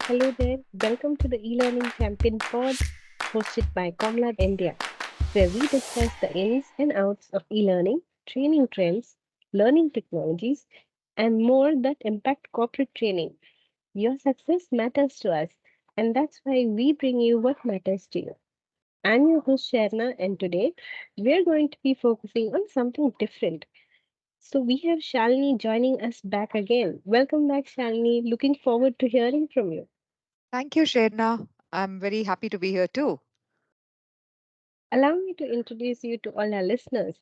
Hello there. Welcome to the eLearning Champion Pod, hosted by Komlad India, where we discuss the ins and outs of e-learning, training trends, learning technologies, and more that impact corporate training. Your success matters to us, and that's why we bring you what matters to you. I'm your host Sharna, and today we're going to be focusing on something different. So we have Shalini joining us back again. Welcome back, Shalini. Looking forward to hearing from you. Thank you, Sherna. I'm very happy to be here too. Allow me to introduce you to all our listeners.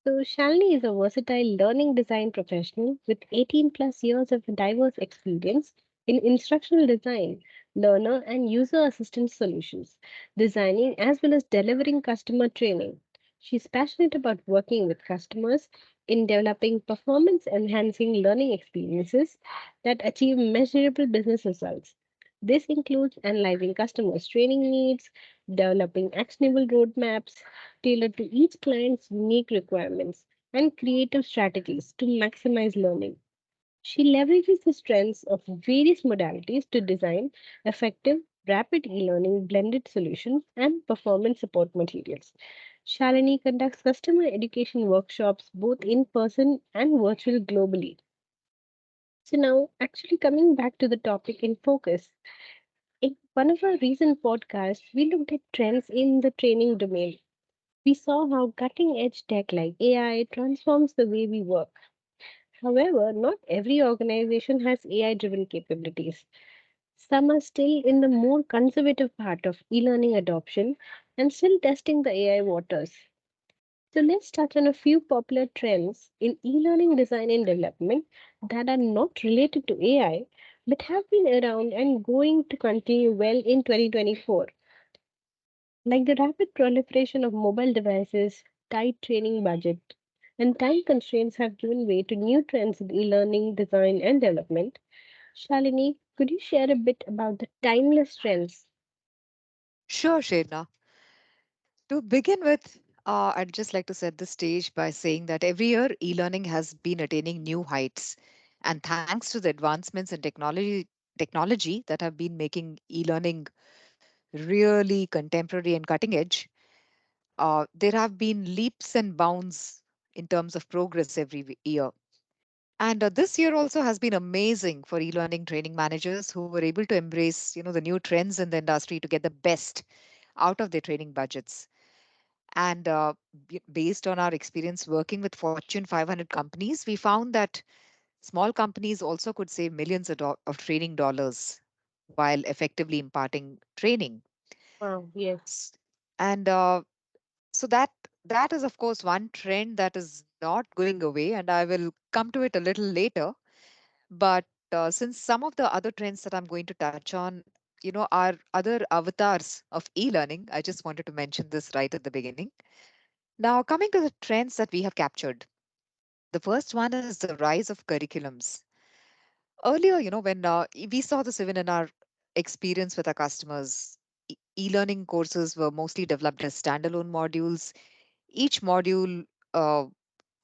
So, Shalini is a versatile learning design professional with 18 plus years of diverse experience in instructional design, learner and user assistance solutions, designing as well as delivering customer training. She's passionate about working with customers in developing performance enhancing learning experiences that achieve measurable business results. This includes analyzing customers' training needs, developing actionable roadmaps, tailored to each client's unique requirements and creative strategies to maximize learning. She leverages the strengths of various modalities to design effective, rapid e learning blended solutions and performance support materials. Shalini conducts customer education workshops both in person and virtual globally. So, now actually coming back to the topic in focus, in one of our recent podcasts, we looked at trends in the training domain. We saw how cutting edge tech like AI transforms the way we work. However, not every organization has AI driven capabilities. Some are still in the more conservative part of e learning adoption and still testing the AI waters. So, let's touch on a few popular trends in e learning design and development that are not related to AI but have been around and going to continue well in 2024. Like the rapid proliferation of mobile devices, tight training budget, and time constraints have given way to new trends in e-learning, design, and development. Shalini, could you share a bit about the timeless trends? Sure, Sherna. To begin with, I'd just like to set the stage by saying that every year e-learning has been attaining new heights. And thanks to the advancements in technology that have been making e-learning really contemporary and cutting edge, there have been leaps and bounds in terms of progress every year. And this year also has been amazing for e-learning training managers who were able to embrace, the new trends in the industry to get the best out of their training budgets. And based on our experience working with Fortune 500 companies, we found that small companies also could save millions of training dollars while effectively imparting training. Wow, yes. S- And so that is of course one trend that is not going away, and I will come to it a little later. But since some of the other trends that I'm going to touch on, are other avatars of e-learning, I just wanted to mention this right at the beginning. Now, coming to the trends that we have captured, the first one is the rise of curriculums. Earlier, when we saw this even in our experience with our customers, e-learning courses were mostly developed as standalone modules. Each module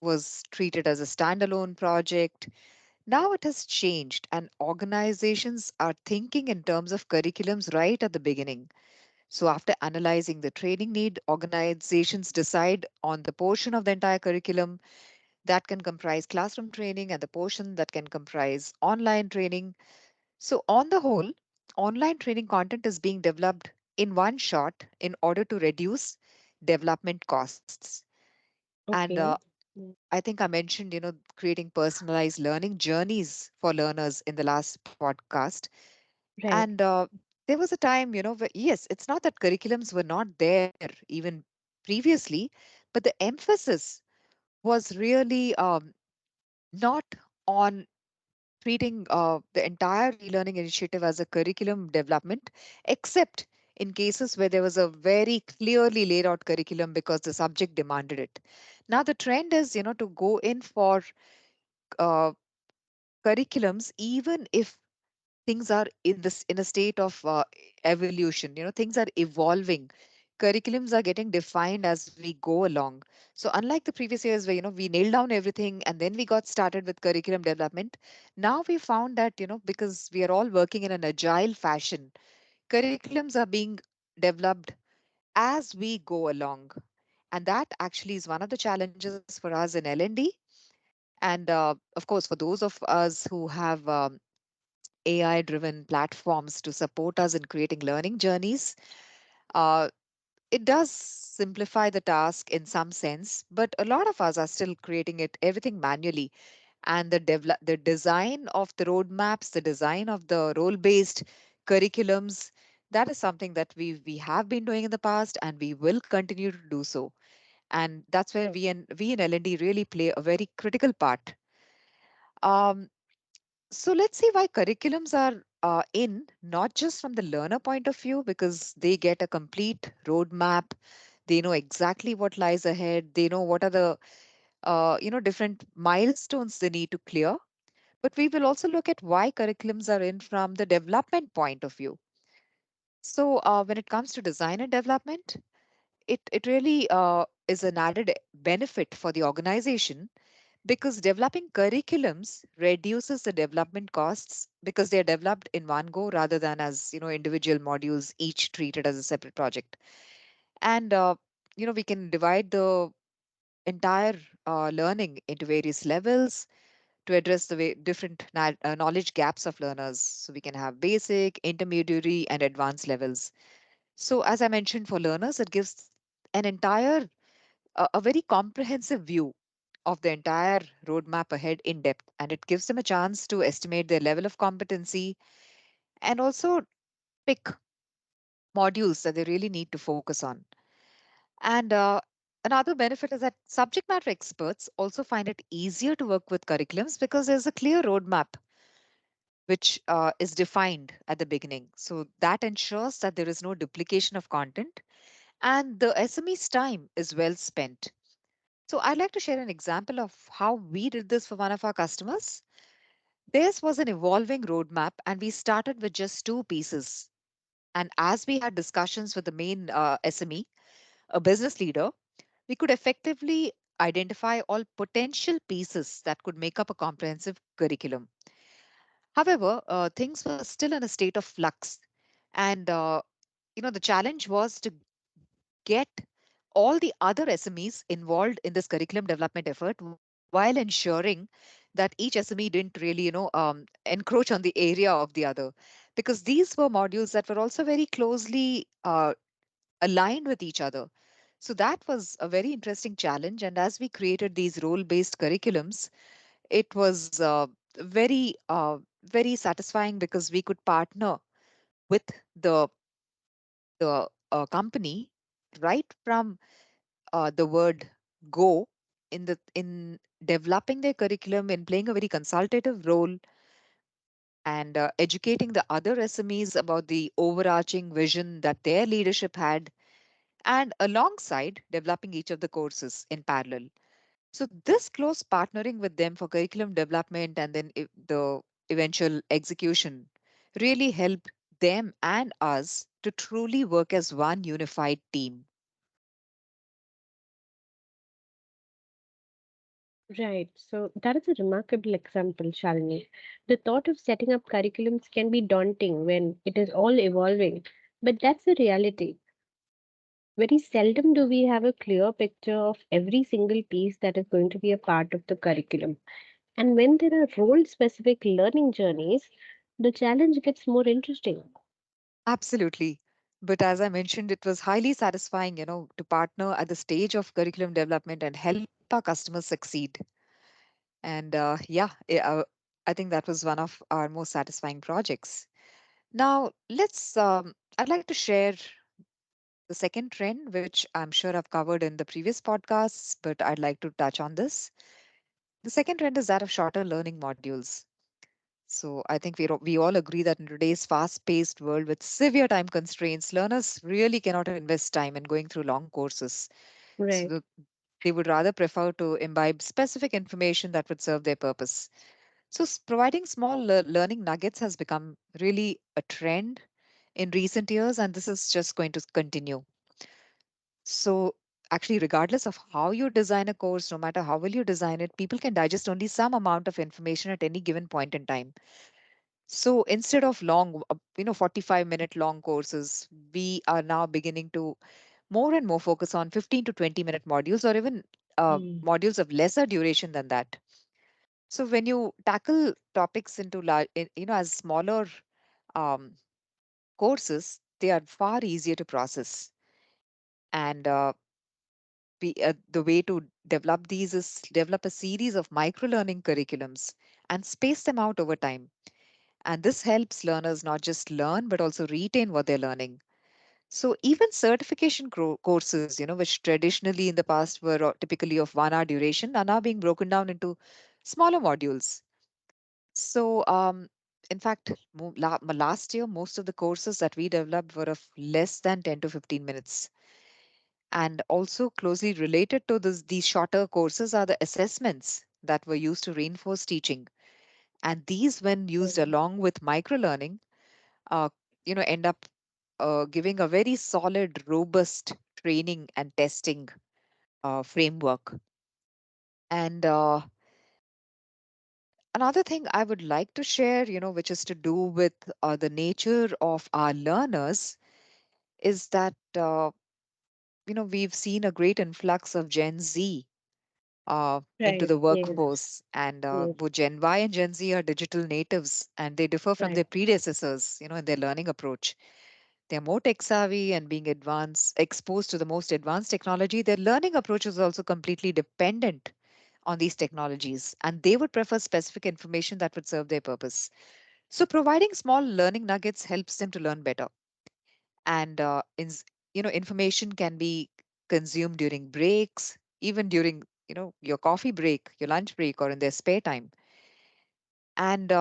was treated as a standalone project. Now it has changed, and organizations are thinking in terms of curriculums right at the beginning. So, after analyzing the training need, organizations decide on the portion of the entire curriculum that can comprise classroom training and the portion that can comprise online training. So, on the whole, online training content is being developed in one shot in order to reduce development costs. And Okay. Mm, I think I mentioned, creating personalized learning journeys for learners in the last podcast. right. And there was a time, where, yes, it's not that curriculums were not there even previously, but the emphasis was really not on treating the entire e-learning initiative as a curriculum development, except in cases where there was a very clearly laid out curriculum because the subject demanded it. Now the trend is, to go in for uh, curriculums, even if things are in a state of evolution. Things are evolving curriculums are getting defined as we go along. So unlike the previous years where, we nailed down everything and then we got started with curriculum development, now we found that, because we are all working in an agile fashion, curriculums are being developed as we go along. And that actually is one of the challenges for us in L&D. And of course, for those of us who have AI driven platforms to support us in creating learning journeys, uh, it does simplify the task in some sense, but a lot of us are still creating it everything manually. And the design of the roadmaps, the design of the role based curriculums, that is something that we have been doing in the past and we will continue to do so. And that's where we in L&D really play a very critical part. Um, so let's see why curriculums are in, not just from the learner point of view, because they get a complete roadmap. They know exactly what lies ahead. They know what are the different milestones they need to clear. But we will also look at why curriculums are in from the development point of view. So when it comes to design and development, it really is an added benefit for the organization because developing curriculums reduces the development costs because they are developed in one go rather than as individual modules each treated as a separate project. And we can divide the entire learning into various levels to address the different knowledge gaps of learners. So we can have basic, intermediary, and advanced levels. So as I mentioned, for learners, it gives an entire, a very comprehensive view of the entire roadmap ahead in depth, and it gives them a chance to estimate their level of competency and also pick modules that they really need to focus on. And another benefit is that subject matter experts also find it easier to work with curriculums because there's a clear roadmap which is defined at the beginning. So that ensures that there is no duplication of content and the SME's time is well spent. So I'd like to share an example of how we did this for one of our customers. Theirs was an evolving roadmap, and we started with just two pieces. And as we had discussions with the main SME, a business leader, we could effectively identify all potential pieces that could make up a comprehensive curriculum. However, things were still in a state of flux. And, the challenge was to get all the other SMEs involved in this curriculum development effort while ensuring that each SME didn't really, encroach on the area of the other. Because these were modules that were also very closely aligned with each other. So that was a very interesting challenge. And as we created these role based curriculums, it was very satisfying because we could partner with the the company right from the word go in developing their curriculum, in playing a very consultative role, and educating the other SMEs about the overarching vision that their leadership had, and alongside developing each of the courses in parallel. So this close partnering with them for curriculum development and then the eventual execution really helped them and us to truly work as one unified team. Right. So that is a remarkable example, Shalini. The thought of setting up curriculums can be daunting when it is all evolving, but that's the reality. Very seldom do we have a clear picture of every single piece that is going to be a part of the curriculum. And when there are role specific learning journeys, the challenge gets more interesting. Absolutely. But as I mentioned, it was highly satisfying, to partner at the stage of curriculum development and help our customers succeed. And I think that was one of our most satisfying projects. Now, I'd like to share the second trend, which I'm sure I've covered in the previous podcasts, but I'd like to touch on this. The second trend is that of shorter learning modules. So I think we all agree that in today's fast-paced world with severe time constraints, learners really cannot invest time in going through long courses. So Right. they would rather prefer to imbibe specific information that would serve their purpose. So providing small learning nuggets has become really a trend in recent years, and this is just going to continue. So actually, regardless of how you design a course, no matter how well you design it, people can digest only some amount of information at any given point in time. So instead of long, 45-minute long courses, we are now beginning to more and more focus on 15 to 20-minute modules, or even Mm. modules of lesser duration than that. So when you tackle topics into as smaller um, courses, they are far easier to process. And the way to develop these is develop a series of micro learning curriculums and space them out over time. And this helps learners not just learn but also retain what they're learning. So even certification courses, which traditionally in the past were typically of 1 hour duration, are now being broken down into smaller modules. So, in fact, last year, most of the courses that we developed were of less than 10 to 15 minutes. And also closely related to these shorter courses are the assessments that were used to reinforce teaching. And these, when used Right. along with micro learning, uh, end up giving a very solid, robust training and testing framework. And another thing I would like to share, which is to do with the nature of our learners, is that, we've seen a great influx of Gen Z into Right. the Yes. workforce. And Yes. both Gen Y and Gen Z are digital natives, and they differ from Right. their predecessors, in their learning approach. They're more tech savvy and being exposed to the most advanced technology. Their learning approach is also completely dependent on these technologies, and they would prefer specific information that would serve their purpose. So, providing small learning nuggets helps them to learn better. And information can be consumed during breaks, even during your coffee break, your lunch break, or in their spare time. And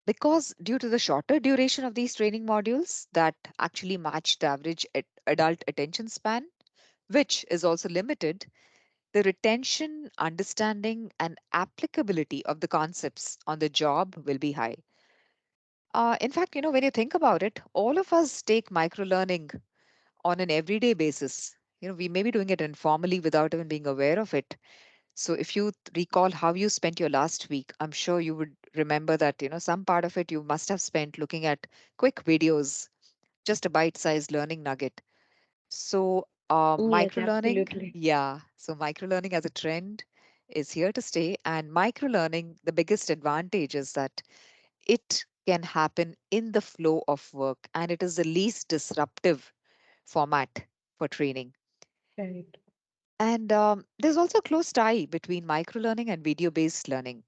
because due to the shorter duration of these training modules that actually match the average adult attention span, which is also limited, the retention, understanding, and applicability of the concepts on the job will be high. In fact, when you think about it, all of us take micro learning on an everyday basis. We may be doing it informally without even being aware of it. So if you recall how you spent your last week, I'm sure you would remember that, some part of it you must have spent looking at quick videos, just a bite-sized learning nugget. So Yes, micro learning, absolutely. yeah. So micro learning as a trend is here to stay. And micro learning, the biggest advantage is that it can happen in the flow of work, and it is the least disruptive format for training. Right. And there's also a close tie between micro learning and video based learning,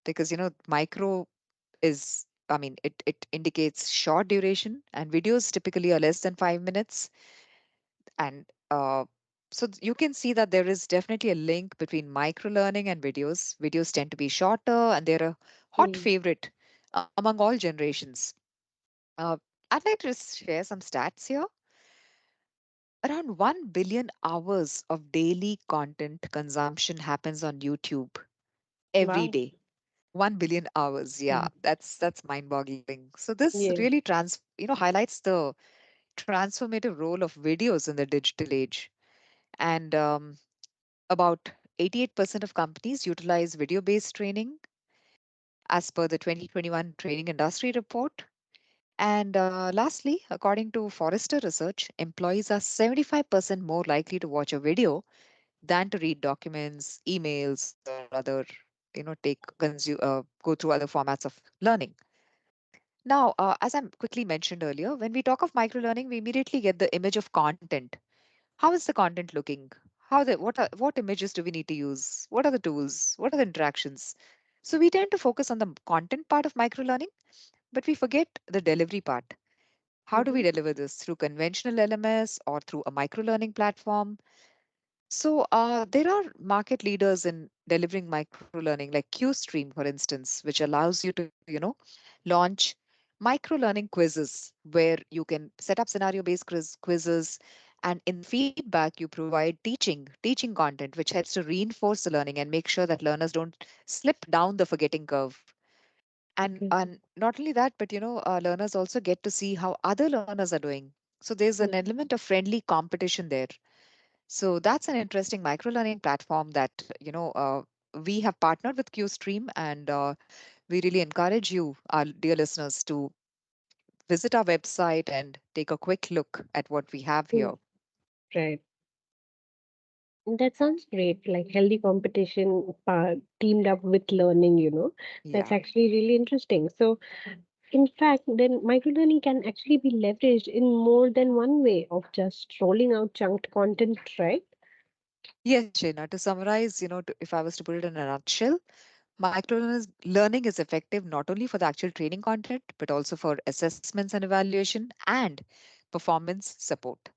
because micro is, I mean, it indicates short duration, and videos typically are less than 5 minutes. And so you can see that there is definitely a link between micro learning and videos. Videos tend to be shorter, and they're a hot Mm. favorite among all generations. uh, I'd like to just share some stats here. Around 1 billion hours of daily content consumption happens on YouTube every Wow. day. 1 billion hours. Yeah, Mm. that's mind-boggling. So this Yes. really highlights the transformative role of videos in the digital age. And about 88% of companies utilize video-based training as per the 2021 training industry report. And lastly, according to Forrester research, employees are 75% more likely to watch a video than to read documents, emails, or other, go through other formats of learning. Now, as I quickly mentioned earlier, when we talk of micro learning, we immediately get the image of content. How is the content looking? What images do we need to use? What are the tools? What are the interactions? So we tend to focus on the content part of micro learning, but we forget the delivery part. How do we Mm-hmm. deliver this? Through conventional LMS or through a micro learning platform? So there are market leaders in delivering micro learning, like QStream, for instance, which allows you to, launch micro learning quizzes where you can set up scenario-based quizzes, and in the feedback you provide teaching content, which helps to reinforce the learning and make sure that learners don't slip down the forgetting curve. And Okay. and not only that, but learners also get to see how other learners are doing. So there's an Yeah. element of friendly competition there. So that's an interesting micro learning platform that, we have partnered with QStream, and we really encourage you, our dear listeners, to visit our website and take a quick look at what we have Mm, here. right. That sounds great, like healthy competition teamed up with learning, That's Yeah. actually really interesting. So, in fact, then microlearning can actually be leveraged in more than one way of just rolling out chunked content, right? Yes, Shena, to summarize, if I was to put it in a nutshell, learning is effective not only for the actual training content, but also for assessments and evaluation and performance support.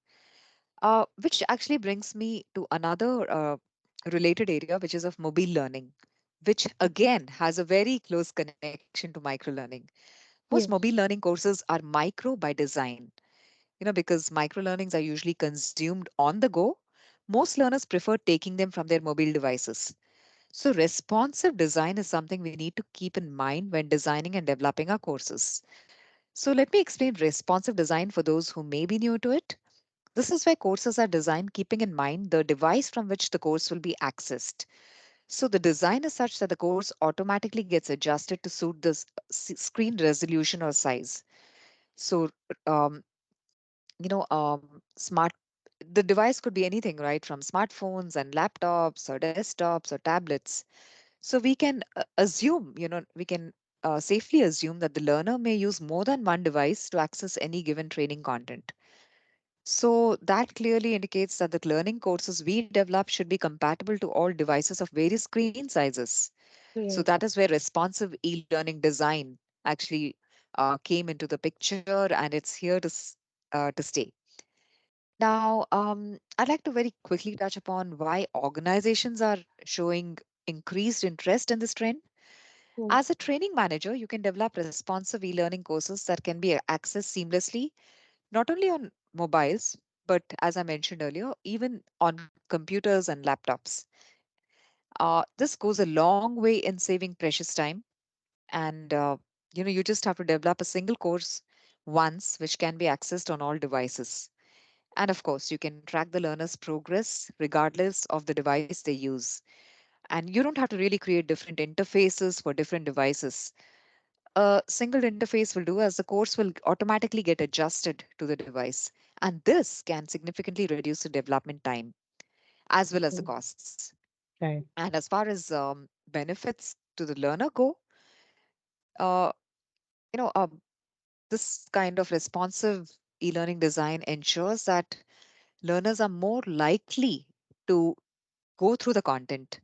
Which actually brings me to another related area, which is of mobile learning, which again has a very close connection to micro learning. Most mobile Yes. learning courses are micro by design, because micro learnings are usually consumed on the go. Most learners prefer taking them from their mobile devices. So, responsive design is something we need to keep in mind when designing and developing our courses. So, let me explain responsive design for those who may be new to it. This is where courses are designed keeping in mind the device from which the course will be accessed. So, the design is such that the course automatically gets adjusted to suit the screen resolution or size. So, um, smart the device could be anything, right, from smartphones and laptops or desktops or tablets. So we can assume, we can safely assume that the learner may use more than one device to access any given training content. So that clearly indicates that the learning courses we develop should be compatible to all devices of various screen sizes. So Right. that is where responsive e-learning design actually came into the picture, and it's here to stay. Now, I'd like to very quickly touch upon why organizations are showing increased interest in this trend. Mm, As a training manager, you can develop responsive e learning courses that can be accessed seamlessly, not only on mobiles, but as I mentioned earlier, even on computers and laptops. This goes a long way in saving precious time. And, you just have to develop a single course once, which can be accessed on all devices. And of course, you can track the learner's progress regardless of the device they use. And you don't have to really create different interfaces for different devices. A single interface will do, as the course will automatically get adjusted to the device. And this can significantly reduce the development time as well as the mm, costs. right. And as far as benefits to the learner go, uh, you know, uh, this kind of responsive e learning design ensures that learners are more likely to go through the content,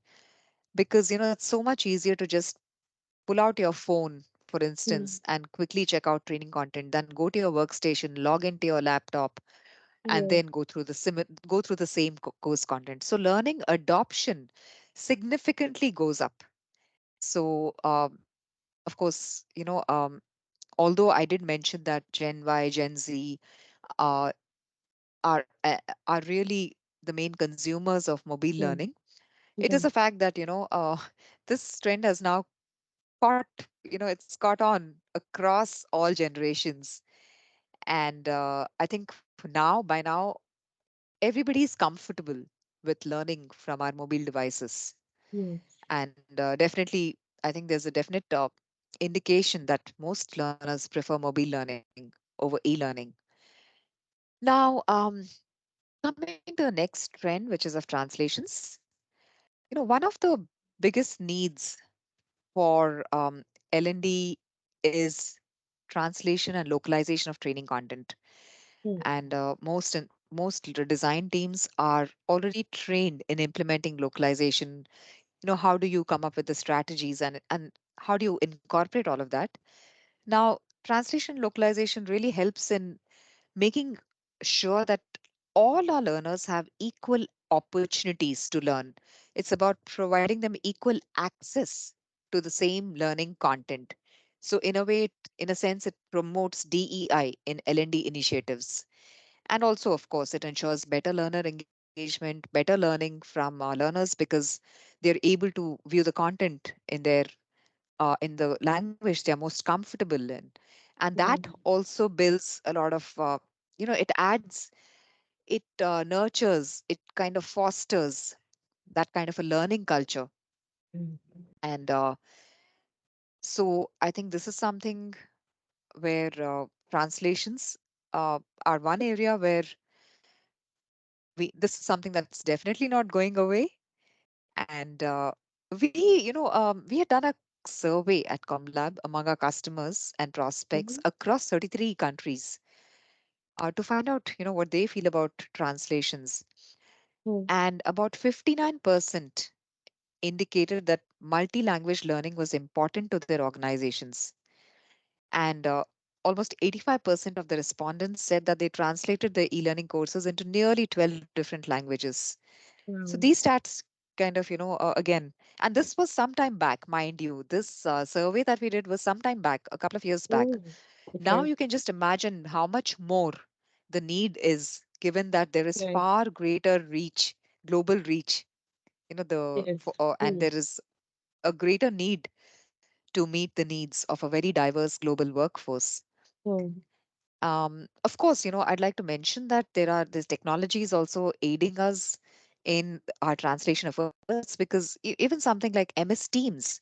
because it's so much easier to just pull out your phone, for Mm, instance, and quickly check out training content, then go to your workstation, log into your laptop, and yeah. then go through the same course content. So learning adoption significantly goes up. So of course, although I did mention that Gen Y, Gen Z uh, are really the main consumers of mobile Mm, learning, it is right. a fact that this trend has now caught it's caught on across all generations. And I think by now everybody is comfortable with learning from our mobile devices. Yes. And definitely, I think there's a definite indication that most learners prefer mobile learning over e-learning. Now, coming to the next trend, which is of translations. One of the biggest needs for L&D is translation and localization of training content. Mm, And most design teams are already trained in implementing localization. How do you come up with the strategies, and how do you incorporate all of that? Now, translation localization really helps in making sure that all our learners have equal opportunities to learn. It's about providing them equal access to the same learning content. So, in a way, in a sense, it promotes DEI in L&D initiatives. And also, of course, it ensures better learner engagement, better learning from learners, because they're able to view the content in the language they're most comfortable in. And that mm, also builds a lot of it adds, it nurtures, it kind of fosters that kind of a learning culture. Mm. And so I think this is something where translations are one area where this is something that's definitely not going away. And we had done a survey at Comlab among our customers and prospects Mhm. across 33 countries to find out, what they feel about translations. Mm. And about 59% indicated that multi-language learning was important to their organizations. And almost 85% of the respondents said that they translated their e-learning courses into nearly 12 different languages. So Wow. these stats kind of, again, and this was some time back, mind you. This survey that we did was some time back, a couple of years back. Mm. Now Okay. you can just imagine how much more the need is, given that there is Right. far greater reach, global reach, Yes. and Mm. there is a greater need to meet the needs of a very diverse global workforce. Mm. Of course, I'd like to mention that this technology is also aiding us in our translation efforts, because even something like MS Teams,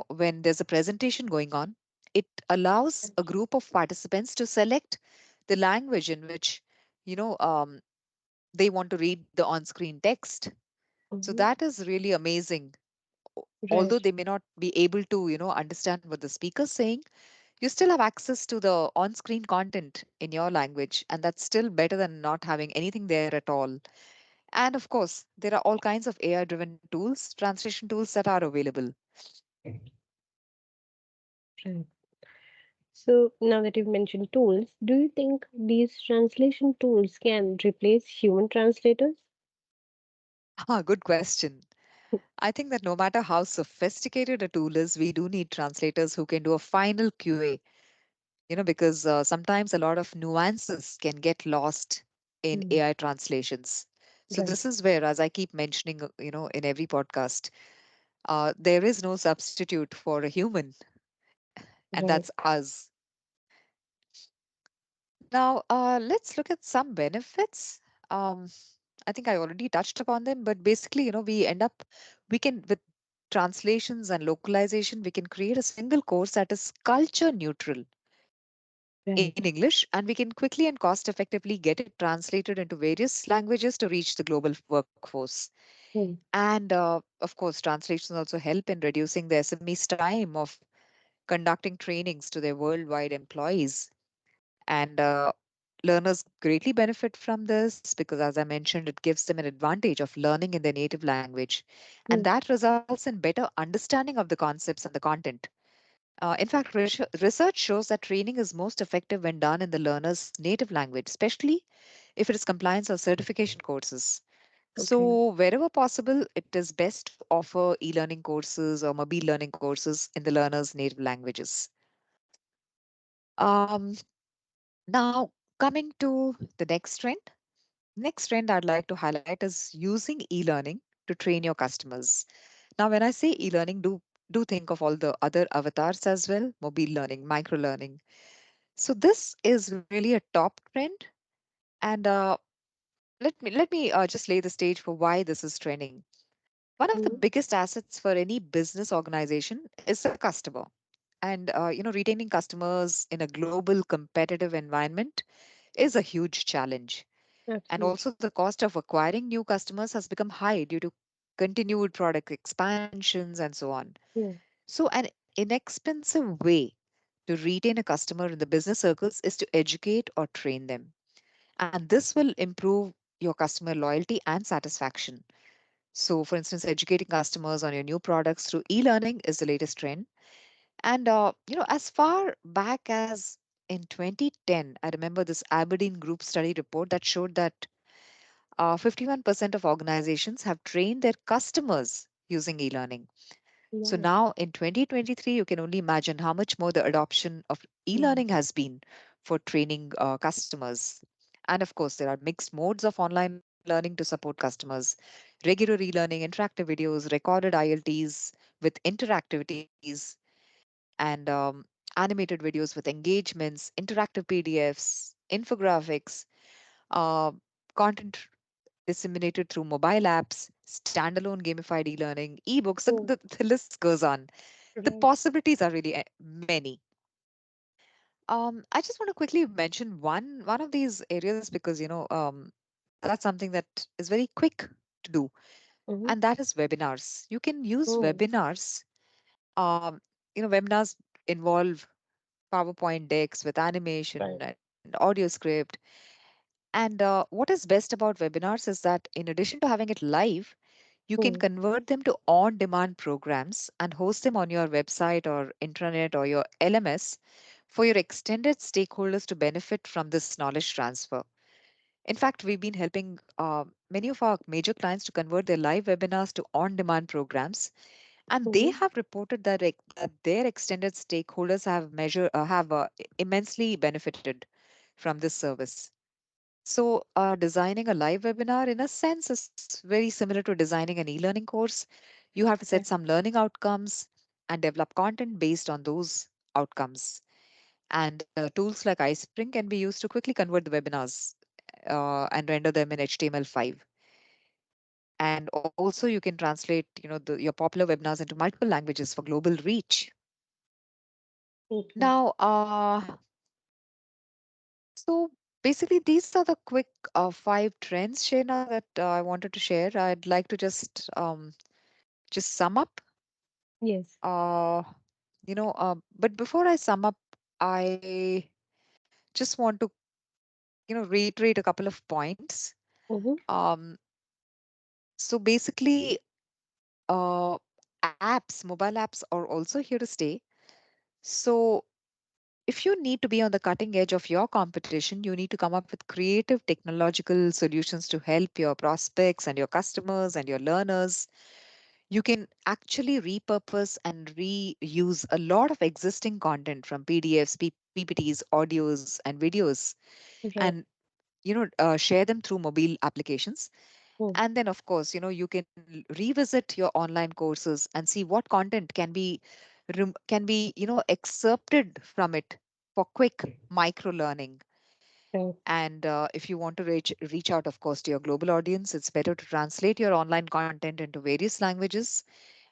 when there's a presentation going on, it allows a group of participants to select the language in which, you know, um, they want to read the on-screen text. So Mhm. that is really amazing. Although Right. they may not be able to, understand what the speaker's saying, you still have access to the on-screen content in your language, and that's still better than not having anything there at all. And of course, there are all kinds of AI-driven tools, translation tools that are available. Right. So now that you've mentioned tools, do you think these translation tools can replace human translators? Good question. I think that no matter how sophisticated a tool is, we do need translators who can do a final QA, because sometimes a lot of nuances can get lost in Mm. AI translations. So Right. this is where, as I keep mentioning, in every podcast, there is no substitute for a human, and Right. that's us. Now, let's look at some benefits. Um, I think I already touched upon them, but basically, we can, with translations and localization, we can create a single course that is culture neutral in Right. English, and we can quickly and cost effectively get it translated into various languages to reach the global workforce. Mm. And of course, translations also help in reducing the SME's time of conducting trainings to their worldwide employees. And learners greatly benefit from this because, as I mentioned, it gives them an advantage of learning in their native language. And Mm. that results in better understanding of the concepts and the content. In fact, research shows that training is most effective when done in the learner's native language, especially if it is compliance or certification courses. Okay. So, wherever possible, it is best to offer e learning courses or mobile learning courses in the learner's native languages. Um, Now, coming to the next trend I'd like to highlight is using e learning to train your customers. Now, when I say e learning, do think of all the other avatars as well, mobile learning, micro learning. So this is really a top trend, and let me just lay the stage for why this is trending. One of the Mm. biggest assets for any business organization is the customer, and retaining customers in a global competitive environment is a huge challenge. And Absolutely. also, the cost of acquiring new customers has become high due to continued product expansions and so on. Mm. So, an inexpensive way to retain a customer in the business circles is to educate or train them. And this will improve your customer loyalty and satisfaction. So, for instance, educating customers on your new products through e learning is the latest trend. And, as far back as in 2010, I remember this Aberdeen Group study report that showed that 51% of organizations have trained their customers using e learning. So Wow. now in 2023, you can only imagine how much more the adoption of e Mm. learning has been for training customers. And of course, there are mixed modes of online learning to support customers: regular e learning, interactive videos, recorded ILTs with interactivities, and animated videos with engagements, interactive PDFs, infographics, uh, content disseminated through mobile apps, standalone gamified e-learning, ebooks. The, Mm. the, the list goes on. The Right. possibilities are really many. I just want to quickly mention one of these areas because that's something that is very quick to do, Mm-hmm. and that is webinars. You can use Mm. webinars. Um, Webinars involve PowerPoint decks with animation Right. and audio script. And what is best about webinars is that in addition to having it live, you can Mm. convert them to on demand programs and host them on your website or intranet or your LMS for your extended stakeholders to benefit from this knowledge transfer. In fact, we've been helping many of our major clients to convert their live webinars to on demand programs. And they Mm-hmm. have reported that, that their extended stakeholders have immensely benefited from this service. So, designing a live webinar, in a sense, is very similar to designing an e-learning course. You have to set Right. some learning outcomes and develop content based on those outcomes. And tools like iSpring can be used to quickly convert the webinars and render them in HTML5. And also, you can translate, your popular webinars into multiple languages for global reach. Okay. Now, so basically, these are the quick five trends, Shayna, that I wanted to share. I'd like to just sum up. Yes. Uh, but before I sum up, I just want to reiterate a couple of points. Mm-hmm. Um, so basically, uh, mobile apps are also here to stay. So if you need to be on the cutting edge of your competition, you need to come up with creative technological solutions to help your prospects and your customers and your learners. You can actually repurpose and reuse a lot of existing content from PDFs, PPTs, audios, and videos, Right. and share them through mobile applications. Mm. And then, of course, you can revisit your online courses and see what content can be excerpted from it for quick micro learning. Right. And if you want to reach out, of course, to your global audience, it's better to translate your online content into various languages.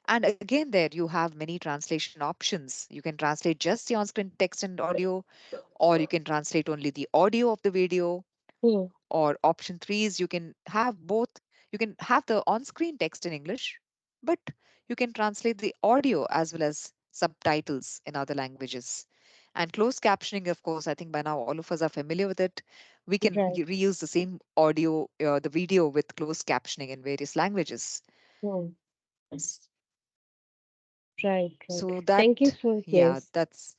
And again, there you have many translation options. You can translate just the on-screen text and audio, or you can translate only the audio of the video, Mm. or option three is you can have both. You can have the on-screen text in English, but you can translate the audio as well as subtitles in other languages. And closed captioning, of course, I think by now all of us are familiar with it. We can Right. reuse the same audio, the video with closed captioning in various languages. Mm. S- Right. Right. So that, Thank you for, yeah, yes. that's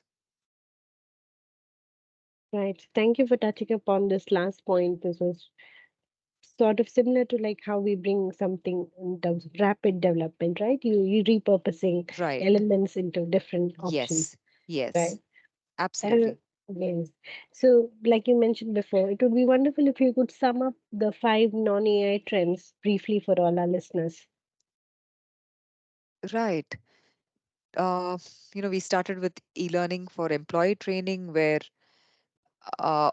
Right. Thank you for touching upon this last point. This was sort of similar to like how we bring something in terms of rapid development, right? You repurposing right. elements into different options, Yes, yes, right? And absolutely. yes. So, like you mentioned before, it would be wonderful if you could sum up the five non-AI trends briefly for all our listeners. Right. uh, we started with e-learning for employee training, where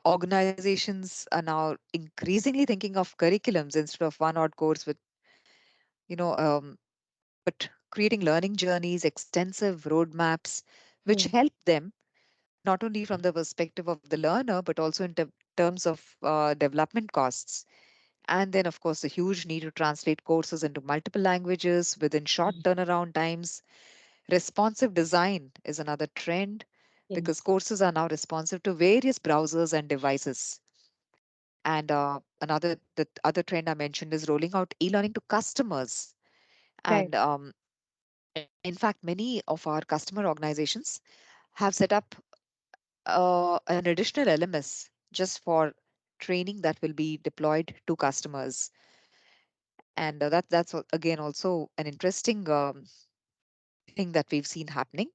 organizations are now increasingly thinking of curriculums instead of one odd course with, you know, um, but creating learning journeys, extensive roadmaps, which Mm. help them not only from the perspective of the learner, but also in terms of development costs. And then, of course, the huge need to translate courses into multiple languages within short turnaround times. Responsive design is another trend because Yes. courses are now responsive to various browsers and devices. And the other trend I mentioned is rolling out e-learning to customers. Right. And in fact, many of our customer organizations have set up an additional LMS just for training that will be deployed to customers. And again also an interesting thing that we've seen happening.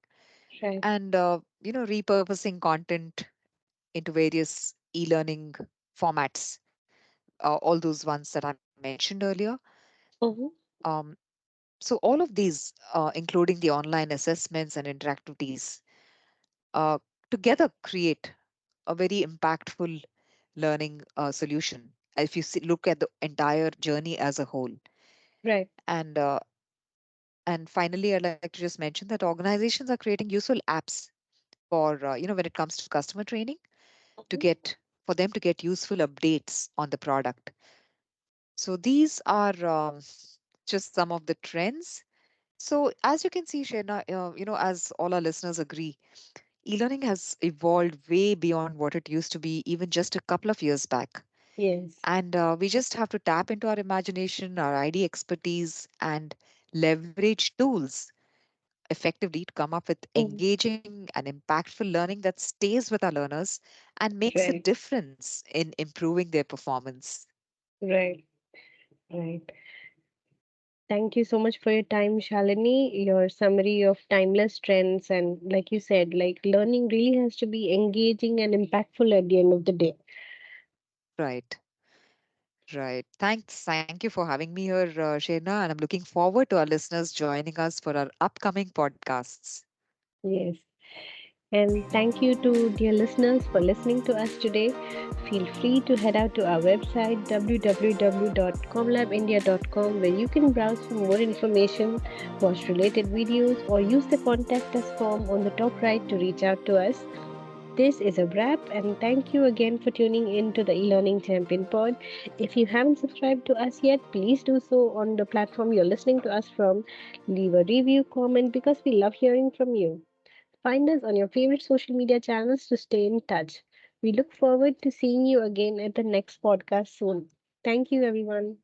Right. And repurposing content into various e-learning formats, all those ones that I mentioned earlier. Mm-hmm. um, so all of these, including the online assessments and interactivities, uh, together create a very impactful learning solution if you look at the entire journey as a whole. Right. And finally, I'd like to just mention that organizations are creating useful apps for when it comes to customer training, to Mhm. get for them to get useful updates on the product. So these are just some of the trends. So as you can see, Shena, as all our listeners agree, e-learning has evolved way beyond what it used to be even just a couple of years back. Yes. And we just have to tap into our imagination, our ID expertise, and leverage tools effectively to come up with Mhm. engaging and impactful learning that stays with our learners and makes a Right. difference in improving their performance. Right. Right. Thank you so much for your time, Shalini. Your summary of timeless trends, and like you said, like learning really has to be engaging and impactful at the end of the day. Right, right. Thanks. Thank you for having me here, Sherna, and I'm looking forward to our listeners joining us for our upcoming podcasts. Yes. And thank you to dear listeners for listening to us today. Feel free to head out to our website www.comlabindia.com where you can browse for more information, watch related videos, or use the contact us form on the top right to reach out to us. This is a wrap, and thank you again for tuning in to the eLearning Champion Pod. If you haven't subscribed to us yet, please do so on the platform you're listening to us from. Leave a review, comment, because we love hearing from you. Find us on your favorite social media channels to stay in touch. We look forward to seeing you again at the next podcast soon. Thank you, everyone.